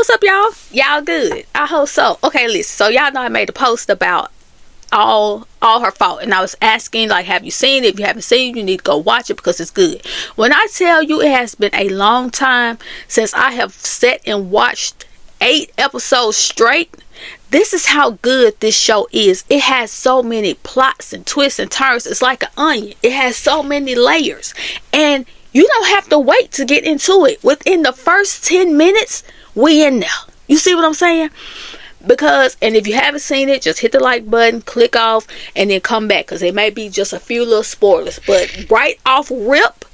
what's up, y'all? Y'all good? I hope so. Okay, listen. So y'all know I made a post about all her fault, and I was asking, like, have you seen it? If you haven't seen it, you need to go watch it because it's good. When I tell you it has been a long time since I have sat and watched 8 episodes straight, this is how good this show is. It has so many plots and twists and turns. It's like an onion. It has so many layers, and you don't have to wait to get into it. Within the first 10 minutes, we in there. You see what I'm saying? Because, and if you haven't seen it, just hit the like button, click off, and then come back, because there may be just a few little spoilers. But right off rip,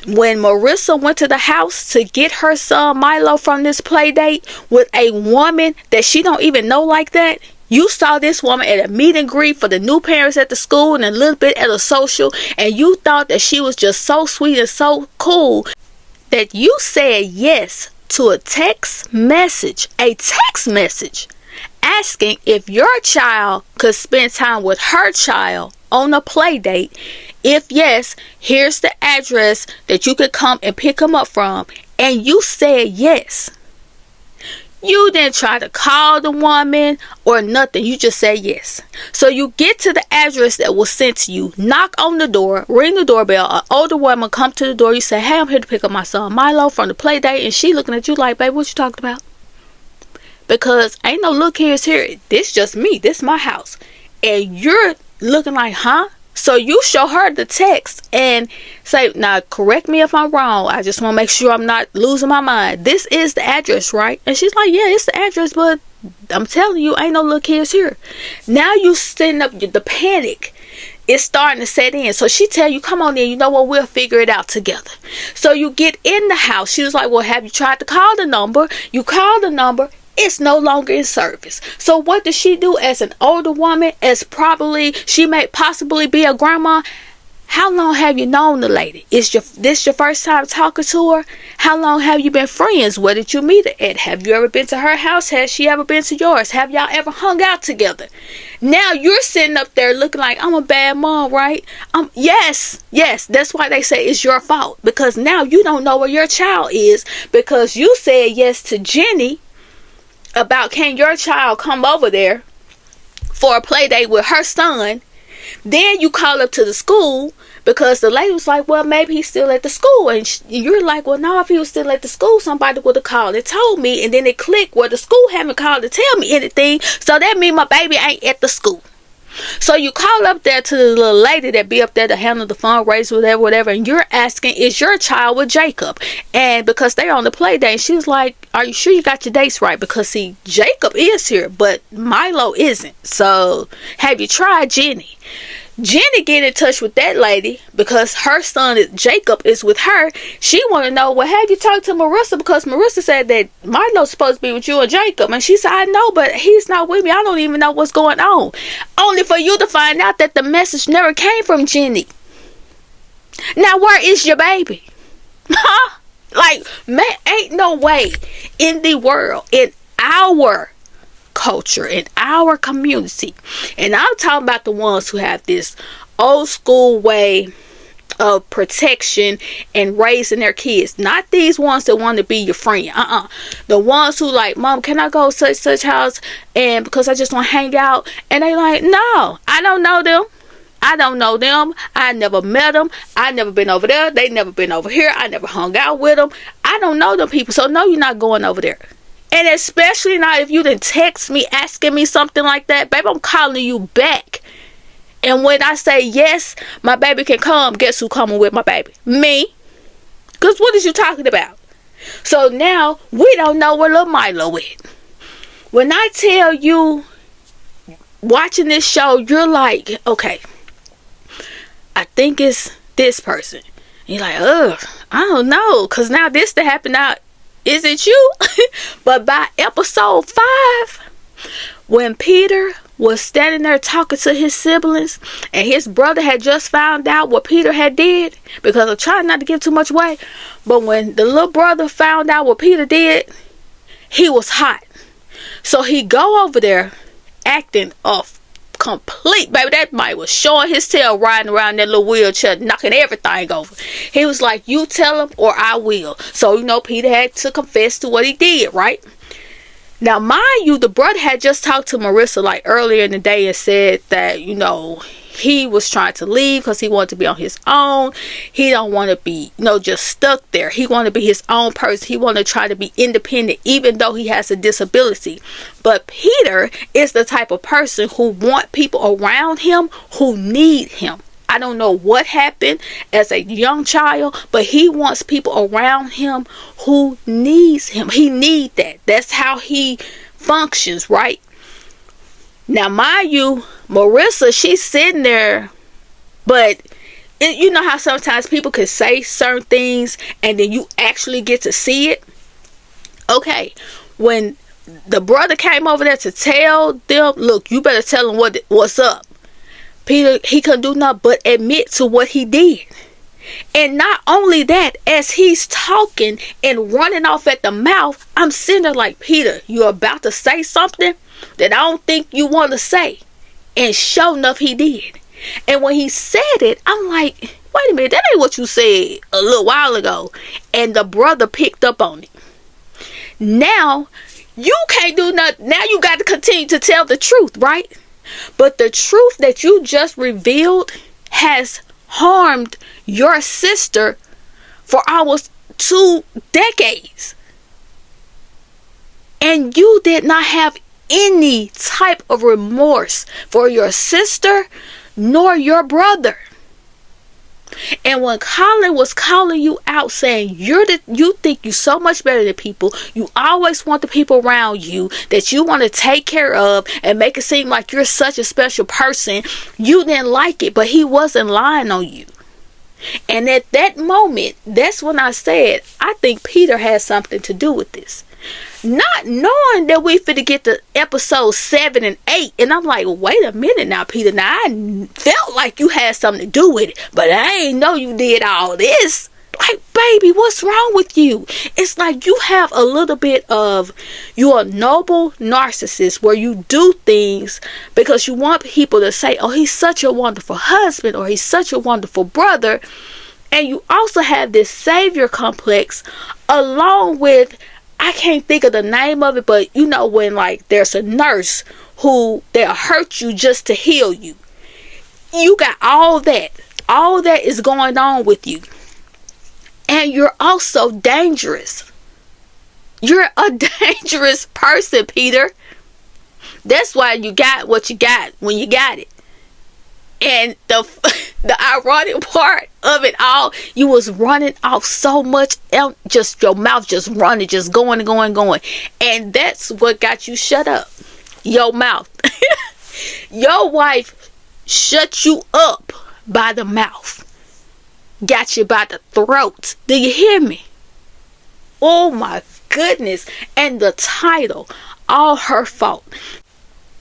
when Marissa went to the house to get her son Milo from this play date with a woman that she don't even know like that, you saw this woman at a meet and greet for the new parents at the school and a little bit at a social, and you thought that she was just so sweet and so cool that you said yes to a text message asking if your child could spend time with her child on a play date. If yes, here's the address that you could come and pick him up from, and you said yes. You didn't try to call the woman or nothing. You just said yes. So you get to the address that was sent to you, knock on the door, ring the doorbell. An older woman come to the door. You say, hey, I'm here to pick up my son Milo from the play date. And she looking at you like, baby, what you talking about? Because ain't no look here's here. This just me. This my house. And you're looking like, huh? So you show her the text and say, now correct me if I'm wrong. I just want to make sure I'm not losing my mind. This is the address, right? And she's like, yeah, it's the address, but I'm telling you, ain't no little kids here. Now you setting up the panic. It's starting to set in. So she tell you, come on in. You know what? We'll figure it out together. So you get in the house. She was like, well, have you tried to call the number? You call the number. It's no longer in service. So what does she do as an older woman, as probably she may possibly be a grandma? How long have you known the lady? Is this your first time talking to her? How long have you been friends? Where did you meet her at? Have you ever been to her house? Has she ever been to yours? Have y'all ever hung out together? Now you're sitting up there looking like, I'm a bad mom, right? Yes, that's why they say it's your fault. Because now you don't know where your child is, because you said yes to Jenny about, can your child come over there for a play date with her son. Then you call up to the school because the lady was like, well, maybe he's still at the school. And you're like, well, no, if he was still at the school, somebody would have called and told me. And then it clicked, well, the school haven't called to tell me anything, so that means my baby ain't at the school. So you call up there to the little lady that be up there to handle the fundraiser, whatever, and you're asking, is your child with Jacob? And because they're on the play date, she's like, are you sure you got your dates right? Because see, Jacob is here, but Milo isn't. So have you tried Jenny? Jenny get in touch with that lady because her son Jacob is with her. She want to know, well, have you talked to Marissa? Because Marissa said that Milo's supposed to be with you and Jacob. And she said, I know, but he's not with me. I don't even know what's going on. Only for you to find out that the message never came from Jenny. Now, where is your baby? Huh? Like, man, ain't no way in the world, in our culture, in our community, and I'm talking about the ones who have this old school way of protection and raising their kids, not these ones that want to be your friend. The ones who like, mom, can I go such house, and because I just want to hang out, and they like, no, I don't know them, I never met them, I never been over there, they never been over here, I never hung out with them, I don't know them people, so no, you're not going over there. And especially now if you didn't text me asking me something like that, baby, I'm calling you back. And when I say yes, my baby can come, guess who coming with my baby? Me. Because what is you talking about? So now we don't know where little Milo is. When I tell you, watching this show, you're like, okay, I think it's this person. And you're like, I don't know. Because now this to happen now. Is it you? But by episode 5, when Peter was standing there talking to his siblings, and his brother had just found out what Peter had did, because I'm trying not to give too much away, but when the little brother found out what Peter did, he was hot. So he go over there acting off complete, baby. That Mike was showing his tail, riding around that little wheelchair, knocking everything over. He was like, you tell him or I will. So, Peter had to confess to what he did, right? Now, mind you, the brother had just talked to Marissa like earlier in the day and said that, he was trying to leave because he wanted to be on his own. He don't want to be, just stuck there. He want to be his own person. He want to try to be independent, even though he has a disability. But Peter is the type of person who want people around him who need him. I don't know what happened as a young child, but he wants people around him who needs him. He need that. That's how he functions, right? Now, mind you, Marissa, she's sitting there, but you know how sometimes people can say certain things and then you actually get to see it? Okay, when the brother came over there to tell them, look, you better tell him what's up. Peter, he couldn't do nothing but admit to what he did. And not only that, as he's talking and running off at the mouth, I'm sitting there like, Peter, you're about to say something that I don't think you want to say. And sure enough, he did. And when he said it, I'm like, wait a minute, that ain't what you said a little while ago. And the brother picked up on it. Now, you can't do nothing. Now you got to continue to tell the truth, right? But the truth that you just revealed has harmed your sister for almost 2 decades. And you did not have any type of remorse for your sister nor your brother. And when Colin was calling you out saying you think you so much better than people, you always want the people around you that you want to take care of and make it seem like you're such a special person, you didn't like it, but he wasn't lying on you. And at that moment, that's when I said, I think Peter has something to do with this. Not knowing that we finna get to episode 7 and 8. And I'm like, wait a minute now, Peter. Now, I felt like you had something to do with it, but I ain't know you did all this. Like, baby, what's wrong with you? It's like you have a little bit of, you're a noble narcissist where you do things because you want people to say, oh, he's such a wonderful husband or he's such a wonderful brother. And you also have this savior complex along with, I can't think of the name of it, but when like there's a nurse who they'll hurt you just to heal you. You got all that. All that is going on with you. And you're also dangerous. You're a dangerous person, Peter. That's why you got what you got when you got it. And the ironic part of it all, you was running off so much, just your mouth just running, just going and going and going. And that's what got you shut up. Your mouth. Your wife shut you up by the mouth. Got you by the throat. Do you hear me? Oh my goodness. And the title, all her fault.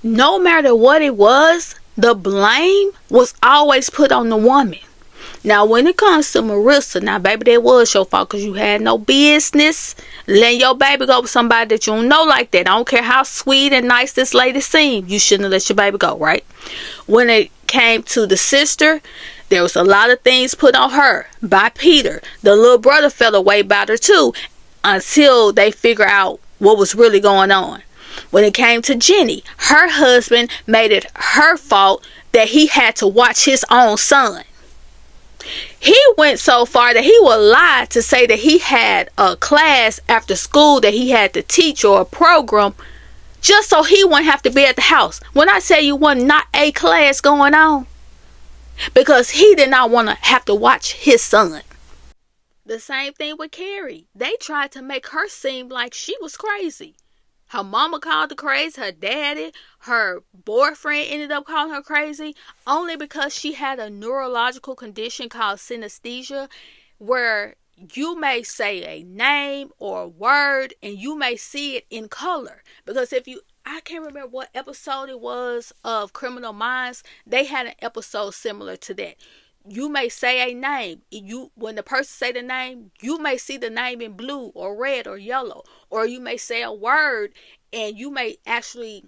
No matter what it was, the blame was always put on the woman. Now, when it comes to Marissa, now, baby, that was your fault because you had no business letting your baby go with somebody that you don't know like that. I don't care how sweet and nice this lady seemed. You shouldn't have let your baby go, right? When it came to the sister, there was a lot of things put on her by Peter. The little brother fell away about her too until they figure out what was really going on. When it came to Jenny, her husband made it her fault that he had to watch his own son. He went so far that he would lie to say that he had a class after school that he had to teach or a program just so he wouldn't have to be at the house. When I say you wasn't not a class going on, because he did not want to have to watch his son. The same thing with Carrie. They tried to make her seem like she was crazy. Her mama called her crazy, her daddy, her boyfriend ended up calling her crazy, only because she had a neurological condition called synesthesia, where you may say a name or a word and you may see it in color. Because I can't remember what episode it was of Criminal Minds, they had an episode similar to that. You may say a name. When the person say the name, you may see the name in blue or red or yellow. Or you may say a word and you may actually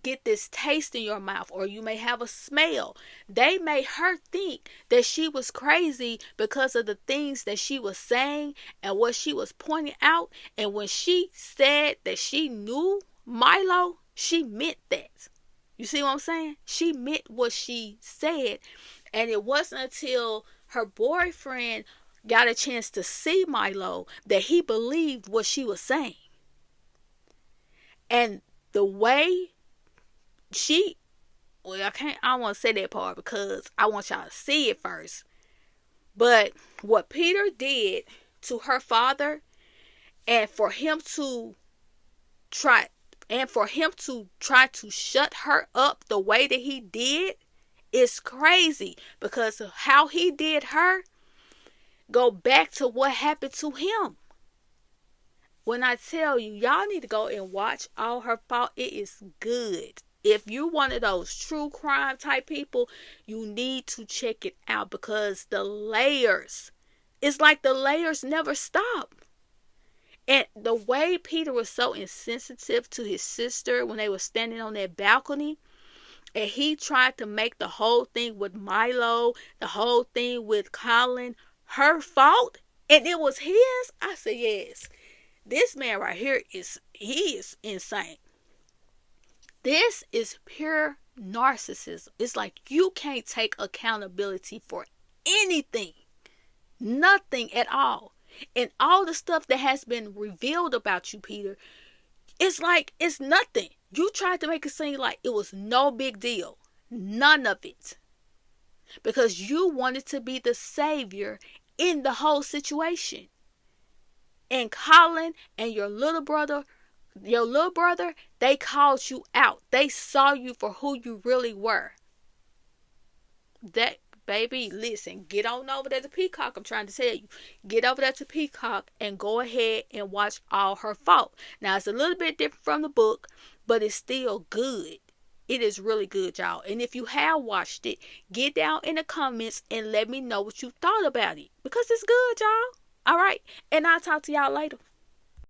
get this taste in your mouth, or you may have a smell. They made her think that she was crazy because of the things that she was saying and what she was pointing out. And when she said that she knew Milo, she meant that. You see what I'm saying? She meant what she said. And it wasn't until her boyfriend got a chance to see Milo that he believed what she was saying. And the way she, well, I don't want to say that part because I want y'all to see it first. But what Peter did to her father, and for him to try to shut her up the way that he did, is crazy, because how he did her go back to what happened to him. When I tell you, y'all need to go and watch All Her Fault. It is good. If you're one of those true crime type people, you need to check it out, because the layers, it's like the layers never stop. And the way Peter was so insensitive to his sister when they were standing on that balcony, and he tried to make the whole thing with Milo, the whole thing with Colin, her fault, and it was his. I said, yes, this man right here he is insane. This is pure narcissism. It's like you can't take accountability for anything, nothing at all. And all the stuff that has been revealed about you, Peter, it's like it's nothing. You tried to make it seem like it was no big deal. None of it. Because you wanted to be the savior in the whole situation. And Colin and your little brother, they called you out. They saw you for who you really were. That, baby, listen, get on over there to Peacock. I'm trying to tell you. Get over there to Peacock and go ahead and watch All Her Fault. Now, it's a little bit different from the book, but it's still good. It is really good, y'all. And if you have watched it, get down in the comments and let me know what you thought about it, because it's good, y'all. All right? And I'll talk to y'all later.